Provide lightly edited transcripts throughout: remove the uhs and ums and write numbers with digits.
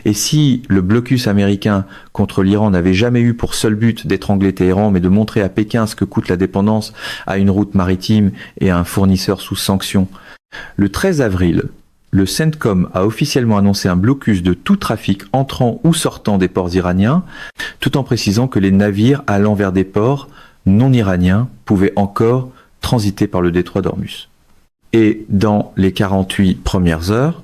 Et si le blocus américain contre l'Iran n'avait jamais eu pour seul but d'étrangler Téhéran, mais de montrer à Pékin ce que coûte la dépendance à une route maritime et à un fournisseur sous sanction, le 13 avril, le CENTCOM a officiellement annoncé un blocus de tout trafic entrant ou sortant des ports iraniens, tout en précisant que les navires allant vers des ports non iraniens pouvaient encore transiter par le détroit d'Ormuz. Et dans les 48 premières heures,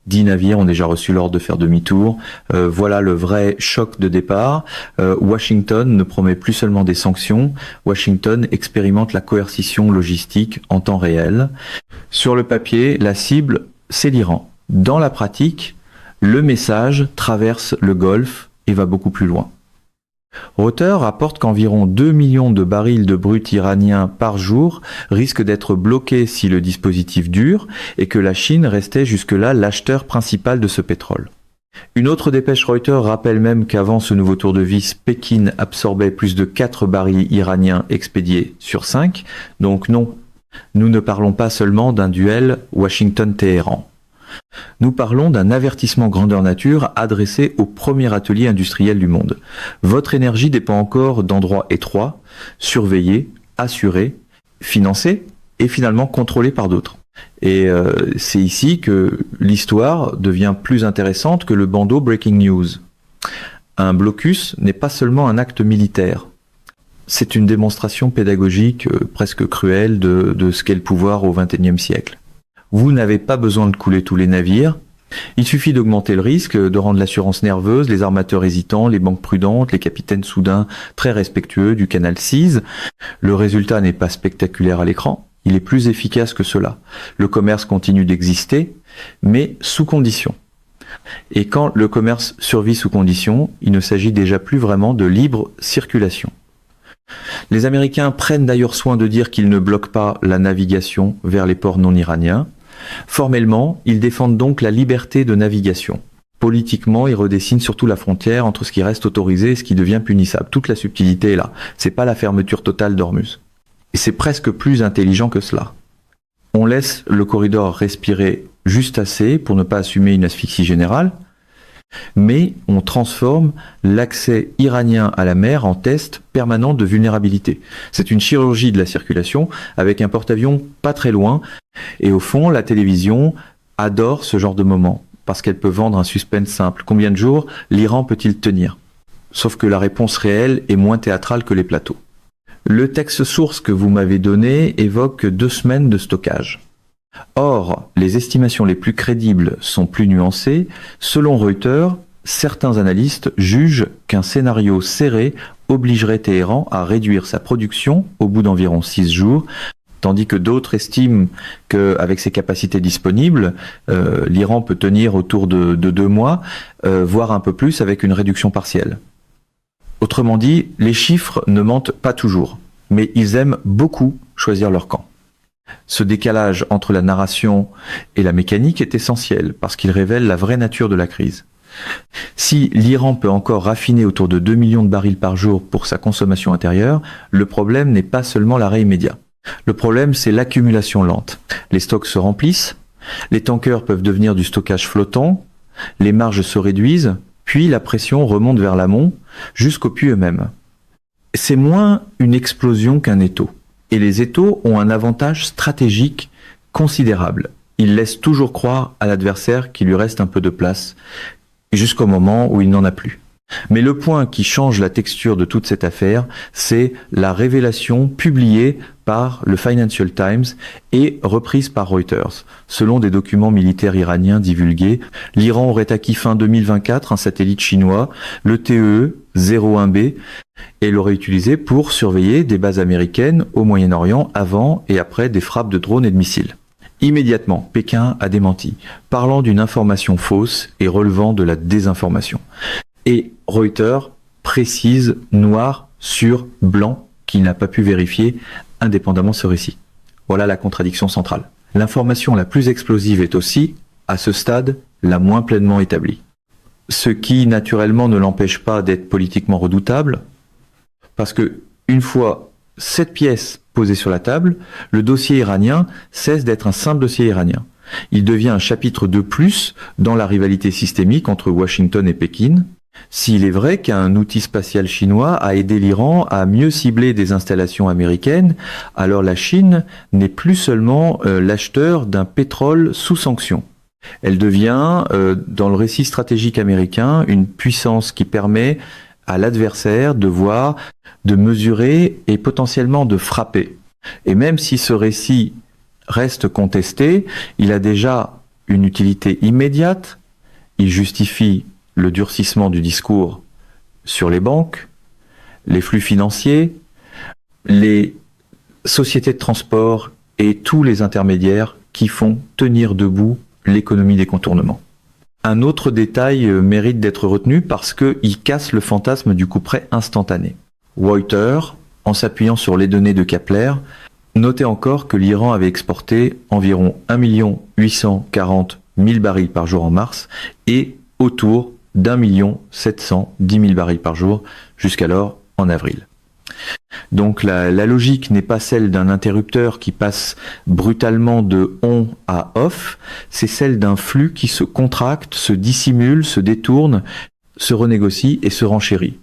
10 navires ont déjà reçu l'ordre de faire demi-tour. Voilà le vrai choc de départ. Washington ne promet plus seulement des sanctions. Washington expérimente la coercition logistique en temps réel. Sur le papier, la cible, c'est l'Iran. Dans la pratique, le message traverse le Golfe et va beaucoup plus loin. Reuters rapporte qu'environ 2 millions de barils de brut iranien par jour risquent d'être bloqués si le dispositif dure et que la Chine restait jusque-là l'acheteur principal de ce pétrole. Une autre dépêche Reuters rappelle même qu'avant ce nouveau tour de vis, Pékin absorbait plus de 4 barils iraniens expédiés sur 5. Donc non, nous ne parlons pas seulement d'un duel Washington-Téhéran. Nous parlons d'un avertissement grandeur nature adressé au premier atelier industriel du monde. Votre énergie dépend encore d'endroits étroits, surveillés, assurés, financés et finalement contrôlés par d'autres. Et c'est ici que l'histoire devient plus intéressante que le bandeau Breaking News. Un blocus n'est pas seulement un acte militaire. C'est une démonstration pédagogique presque cruelle de ce qu'est le pouvoir au XXIe siècle. Vous n'avez pas besoin de couler tous les navires. Il suffit d'augmenter le risque, de rendre l'assurance nerveuse, les armateurs hésitants, les banques prudentes, les capitaines soudains très respectueux du canal 6. Le résultat n'est pas spectaculaire à l'écran, il est plus efficace que cela. Le commerce continue d'exister, mais sous condition. Et quand le commerce survit sous condition, il ne s'agit déjà plus vraiment de libre circulation. Les Américains prennent d'ailleurs soin de dire qu'ils ne bloquent pas la navigation vers les ports non iraniens. Formellement, ils défendent donc la liberté de navigation. Politiquement, ils redessinent surtout la frontière entre ce qui reste autorisé et ce qui devient punissable. Toute la subtilité est là. C'est pas la fermeture totale d'Ormuz. Et c'est presque plus intelligent que cela. On laisse le corridor respirer juste assez pour ne pas assumer une asphyxie générale, mais on transforme l'accès iranien à la mer en test permanent de vulnérabilité. C'est une chirurgie de la circulation avec un porte-avions pas très loin. Et au fond, la télévision adore ce genre de moment parce qu'elle peut vendre un suspense simple. Combien de jours l'Iran peut-il tenir? Sauf que la réponse réelle est moins théâtrale que les plateaux. Le texte source que vous m'avez donné évoque 2 semaines de stockage. Or, les estimations les plus crédibles sont plus nuancées. Selon Reuters, certains analystes jugent qu'un scénario serré obligerait Téhéran à réduire sa production au bout d'environ 6 jours, tandis que d'autres estiment qu'avec ses capacités disponibles, l'Iran peut tenir autour de 2 mois, voire un peu plus avec une réduction partielle. Autrement dit, les chiffres ne mentent pas toujours, mais ils aiment beaucoup choisir leur camp. Ce décalage entre la narration et la mécanique est essentiel parce qu'il révèle la vraie nature de la crise. Si l'Iran peut encore raffiner autour de 2 millions de barils par jour pour sa consommation intérieure, le problème n'est pas seulement l'arrêt immédiat. Le problème, c'est l'accumulation lente. Les stocks se remplissent, les tankers peuvent devenir du stockage flottant, les marges se réduisent, puis la pression remonte vers l'amont jusqu'aux puits eux-mêmes. C'est moins une explosion qu'un étau. Et les étaux ont un avantage stratégique considérable. Ils laissent toujours croire à l'adversaire qu'il lui reste un peu de place, jusqu'au moment où il n'en a plus. Mais le point qui change la texture de toute cette affaire, c'est la révélation publiée par le Financial Times et reprise par Reuters. Selon des documents militaires iraniens divulgués, l'Iran aurait acquis fin 2024 un satellite chinois, le TE-01B, et l'aurait utilisé pour surveiller des bases américaines au Moyen-Orient avant et après des frappes de drones et de missiles. Immédiatement, Pékin a démenti, parlant d'une information fausse et relevant de la désinformation. Et Reuters précise noir sur blanc qu'il n'a pas pu vérifier indépendamment ce récit. Voilà la contradiction centrale. L'information la plus explosive est aussi, à ce stade, la moins pleinement établie. Ce qui, naturellement, ne l'empêche pas d'être politiquement redoutable, parce que, une fois cette pièce posée sur la table, le dossier iranien cesse d'être un simple dossier iranien. Il devient un chapitre de plus dans la rivalité systémique entre Washington et Pékin. S'il est vrai qu'un outil spatial chinois a aidé l'Iran à mieux cibler des installations américaines, alors la Chine n'est plus seulement l'acheteur d'un pétrole sous sanction. Elle devient, dans le récit stratégique américain, une puissance qui permet à l'adversaire de voir, de mesurer et potentiellement de frapper. Et même si ce récit reste contesté, il a déjà une utilité immédiate, il justifie le durcissement du discours sur les banques, les flux financiers, les sociétés de transport et tous les intermédiaires qui font tenir debout l'économie des contournements. Un autre détail mérite d'être retenu parce qu'il casse le fantasme du couperet instantané. Reuters, en s'appuyant sur les données de Kepler, notait encore que l'Iran avait exporté environ 1 840 000 barils par jour en mars et autour d'1 710 000 barils par jour jusqu'alors en avril. Donc la logique n'est pas celle d'un interrupteur qui passe brutalement de on à off, c'est celle d'un flux qui se contracte, se dissimule, se détourne, se renégocie et se renchérit.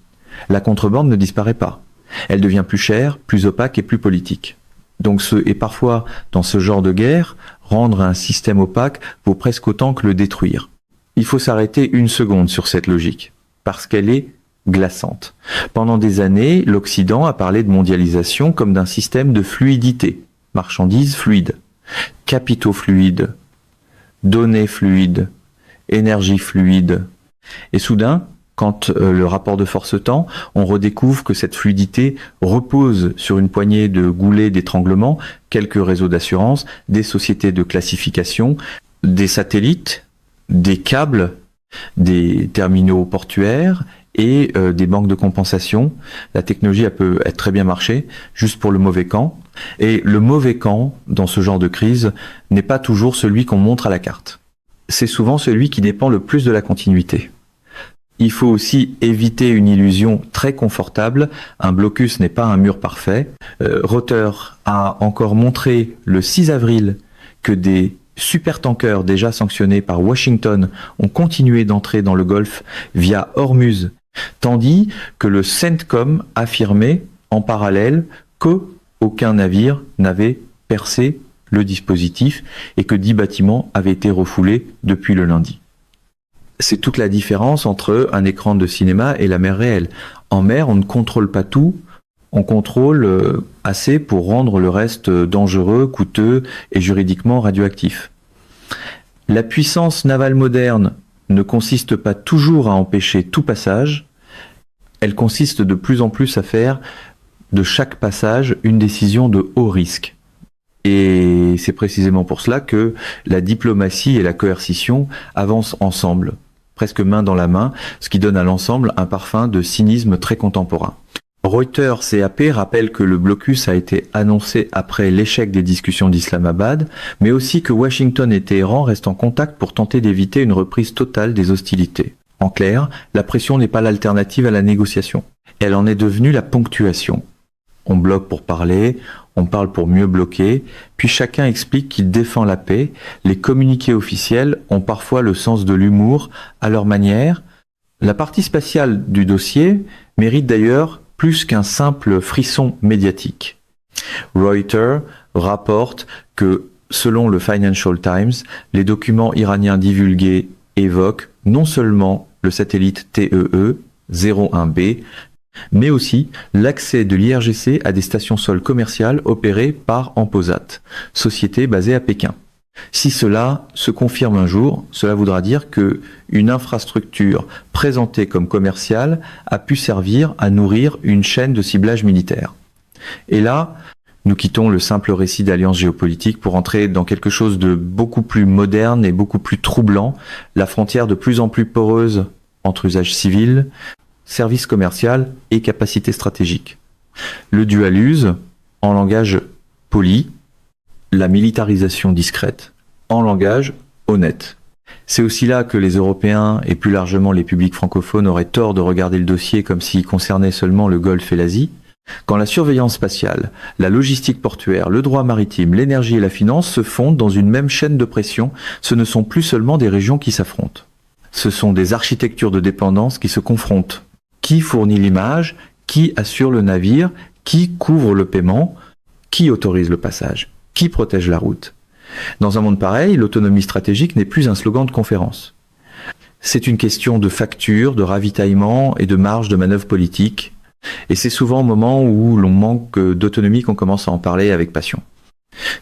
La contrebande ne disparaît pas. Elle devient plus chère, plus opaque et plus politique. Donc et parfois, dans ce genre de guerre, rendre un système opaque vaut presque autant que le détruire. Il faut s'arrêter une seconde sur cette logique, parce qu'elle est glaçante. Pendant des années, l'Occident a parlé de mondialisation comme d'un système de fluidité, marchandises fluides, capitaux fluides, données fluides, énergie fluide. Et soudain, quand le rapport de force tend, on redécouvre que cette fluidité repose sur une poignée de goulets d'étranglement, quelques réseaux d'assurance, des sociétés de classification, des satellites, des câbles, des terminaux portuaires et des banques de compensation. La technologie elle peut être très bien marché, juste pour le mauvais camp. Et le mauvais camp, dans ce genre de crise, n'est pas toujours celui qu'on montre à la carte. C'est souvent celui qui dépend le plus de la continuité. Il faut aussi éviter une illusion très confortable. Un blocus n'est pas un mur parfait. Reuters a encore montré le 6 avril que des supertankers déjà sanctionnés par Washington ont continué d'entrer dans le Golfe via Hormuz, tandis que le CENTCOM affirmait en parallèle qu'aucun navire n'avait percé le dispositif et que 10 bâtiments avaient été refoulés depuis le lundi. C'est toute la différence entre un écran de cinéma et la mer réelle. En mer, on ne contrôle pas tout, on contrôle assez pour rendre le reste dangereux, coûteux et juridiquement radioactif. La puissance navale moderne ne consiste pas toujours à empêcher tout passage, elle consiste de plus en plus à faire de chaque passage une décision de haut risque. Et c'est précisément pour cela que la diplomatie et la coercition avancent ensemble, presque main dans la main, ce qui donne à l'ensemble un parfum de cynisme très contemporain. Reuters CAP rappelle que le blocus a été annoncé après l'échec des discussions d'Islamabad, mais aussi que Washington et Téhéran restent en contact pour tenter d'éviter une reprise totale des hostilités. En clair, la pression n'est pas l'alternative à la négociation. Elle en est devenue la ponctuation. On bloque pour parler, on parle pour mieux bloquer, puis chacun explique qu'il défend la paix. Les communiqués officiels ont parfois le sens de l'humour à leur manière. La partie spatiale du dossier mérite d'ailleurs plus qu'un simple frisson médiatique. Reuters rapporte que, selon le Financial Times, les documents iraniens divulgués évoquent non seulement le satellite TEE-01B, mais aussi l'accès de l'IRGC à des stations sol commerciales opérées par Amposat, société basée à Pékin. Si cela se confirme un jour, cela voudra dire que une infrastructure présentée comme commerciale a pu servir à nourrir une chaîne de ciblage militaire. Et là, nous quittons le simple récit d'alliance géopolitique pour entrer dans quelque chose de beaucoup plus moderne et beaucoup plus troublant, la frontière de plus en plus poreuse entre usage civil, service commercial et capacité stratégique. Le dual use, en langage poli, la militarisation discrète, en langage honnête. C'est aussi là que les Européens et plus largement les publics francophones auraient tort de regarder le dossier comme s'il concernait seulement le Golfe et l'Asie. Quand la surveillance spatiale, la logistique portuaire, le droit maritime, l'énergie et la finance se fondent dans une même chaîne de pression, ce ne sont plus seulement des régions qui s'affrontent. Ce sont des architectures de dépendance qui se confrontent. Qui fournit l'image? Qui assure le navire? Qui couvre le paiement? Qui autorise le passage? Qui protège la route? Dans un monde pareil, l'autonomie stratégique n'est plus un slogan de conférence. C'est une question de facture, de ravitaillement et de marge de manœuvre politique. Et c'est souvent au moment où l'on manque d'autonomie qu'on commence à en parler avec passion.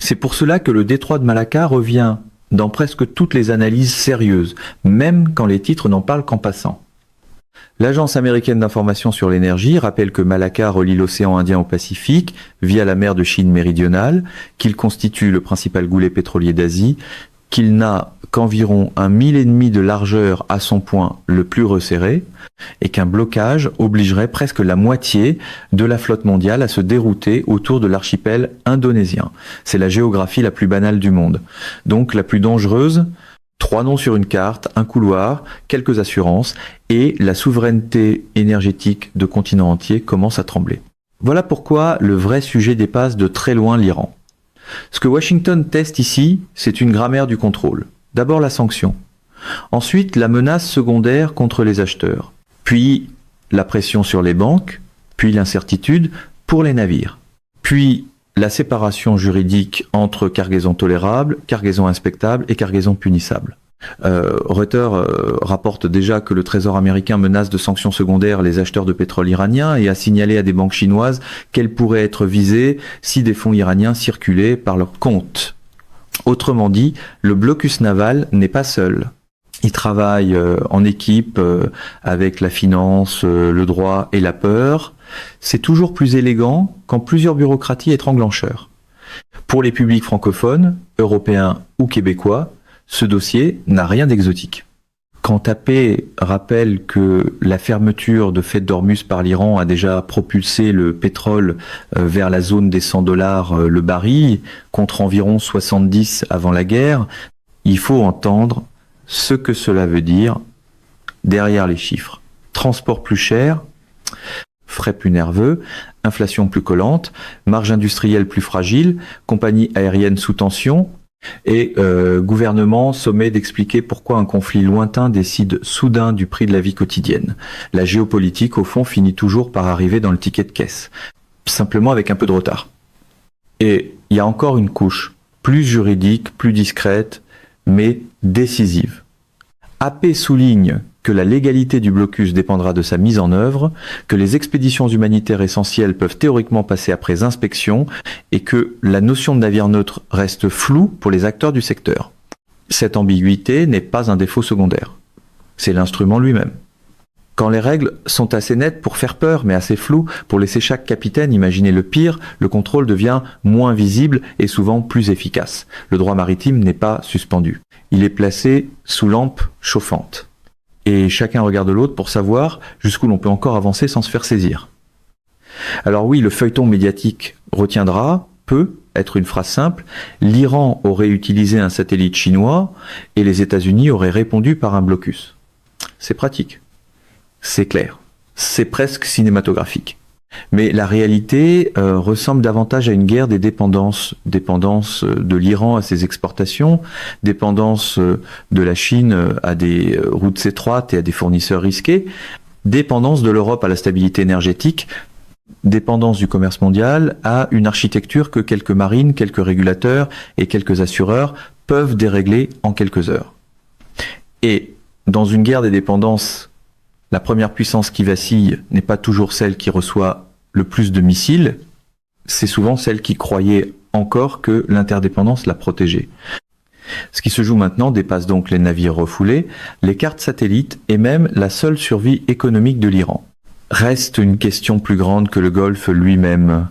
C'est pour cela que le détroit de Malacca revient dans presque toutes les analyses sérieuses, même quand les titres n'en parlent qu'en passant. L'Agence américaine d'information sur l'énergie rappelle que Malacca relie l'océan Indien au Pacifique via la mer de Chine méridionale, qu'il constitue le principal goulet pétrolier d'Asie, qu'il n'a qu'environ 1,5 mille de largeur à son point le plus resserré, et qu'un blocage obligerait presque la moitié de la flotte mondiale à se dérouter autour de l'archipel indonésien. C'est la géographie la plus banale du monde, donc la plus dangereuse. 3 noms sur une carte, un couloir, quelques assurances, et la souveraineté énergétique de continents entiers commence à trembler. Voilà pourquoi le vrai sujet dépasse de très loin l'Iran. Ce que Washington teste ici, c'est une grammaire du contrôle. D'abord la sanction, ensuite la menace secondaire contre les acheteurs, puis la pression sur les banques, puis l'incertitude pour les navires, puis la séparation juridique entre cargaison tolérable, cargaison inspectable et cargaison punissable. Reuters rapporte déjà que le Trésor américain menace de sanctions secondaires les acheteurs de pétrole iraniens et a signalé à des banques chinoises qu'elles pourraient être visées si des fonds iraniens circulaient par leur compte. Autrement dit, le blocus naval n'est pas seul. Il travaille en équipe avec la finance, le droit et la peur. C'est toujours plus élégant quand plusieurs bureaucraties étranglent l'enchère. Pour les publics francophones, européens ou québécois, ce dossier n'a rien d'exotique. Quand Tapé rappelle que la fermeture de Fait d'Ormuz par l'Iran a déjà propulsé le pétrole vers la zone des $100 le baril, contre environ 70 avant la guerre, il faut entendre ce que cela veut dire derrière les chiffres. Transport plus cher, frais plus nerveux, inflation plus collante, marge industrielle plus fragile, compagnie aérienne sous tension, et gouvernement sommet d'expliquer pourquoi un conflit lointain décide soudain du prix de la vie quotidienne. La géopolitique, au fond, finit toujours par arriver dans le ticket de caisse, simplement avec un peu de retard. Et il y a encore une couche, plus juridique, plus discrète, mais décisive. AP souligne que la légalité du blocus dépendra de sa mise en œuvre, que les expéditions humanitaires essentielles peuvent théoriquement passer après inspection et que la notion de navire neutre reste floue pour les acteurs du secteur. Cette ambiguïté n'est pas un défaut secondaire, c'est l'instrument lui-même. Quand les règles sont assez nettes pour faire peur, mais assez floues pour laisser chaque capitaine imaginer le pire, le contrôle devient moins visible et souvent plus efficace. Le droit maritime n'est pas suspendu. Il est placé sous lampe chauffante. Et chacun regarde l'autre pour savoir jusqu'où l'on peut encore avancer sans se faire saisir. Alors oui, le feuilleton médiatique retiendra, peut être une phrase simple, l'Iran aurait utilisé un satellite chinois et les États-Unis auraient répondu par un blocus. C'est pratique. C'est clair, c'est presque cinématographique. Mais la réalité ressemble davantage à une guerre des dépendances. Dépendance de l'Iran à ses exportations, dépendance de la Chine à des routes étroites et à des fournisseurs risqués, dépendance de l'Europe à la stabilité énergétique, dépendance du commerce mondial à une architecture que quelques marines, quelques régulateurs et quelques assureurs peuvent dérégler en quelques heures. Et dans une guerre des dépendances, la première puissance qui vacille n'est pas toujours celle qui reçoit le plus de missiles, c'est souvent celle qui croyait encore que l'interdépendance la protégeait. Ce qui se joue maintenant dépasse donc les navires refoulés, les cartes satellites et même la seule survie économique de l'Iran. Reste une question plus grande que le Golfe lui-même.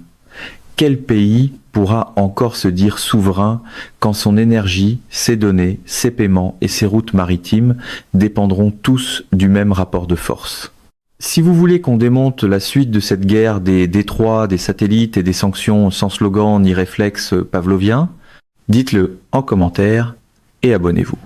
Quel pays pourra encore se dire souverain quand son énergie, ses données, ses paiements et ses routes maritimes dépendront tous du même rapport de force? Si vous voulez qu'on démonte la suite de cette guerre des détroits, des satellites et des sanctions sans slogan ni réflexe pavlovien, dites-le en commentaire et abonnez-vous.